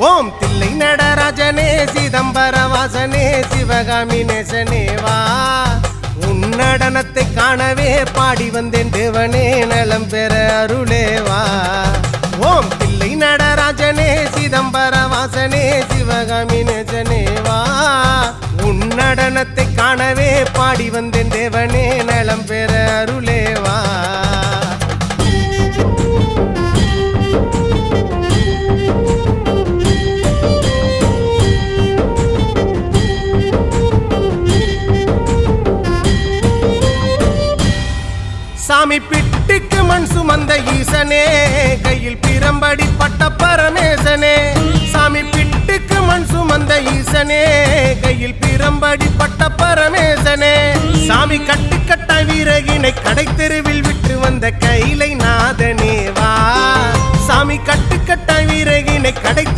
ஓம் தில்லை நடராஜனே சிதம்பர வாசனே சிவகாமி நேசனே வா உன் நடனத்தை காணவே பாடி வந்தேன் தேவனே நலம் பெற அருளே வா ஓம் தில்லை நடராஜனே சிதம்பர வாசனே சிவகாமி நேசனே வா உன் நடனத்தை காணவே பாடி வந்தேன் தேவனே நலம் பெற அருளே வா சாமி பிட்டுக்கு மண் சுமந்த ஈசனே கையில் பிரம்படி பட்ட பரமேசனே சாமி பிட்டுக்கு மண் சுமந்த ஈசனே கையில் பிரம்படி பட்ட பரமேசனே சாமி கட்டுக்கட்ட வீரகினை கடை தெருவில் விட்டு வந்த கைலை நாதனே வா சாமி கட்டுக்கட்ட வீரகினை கடை தெரு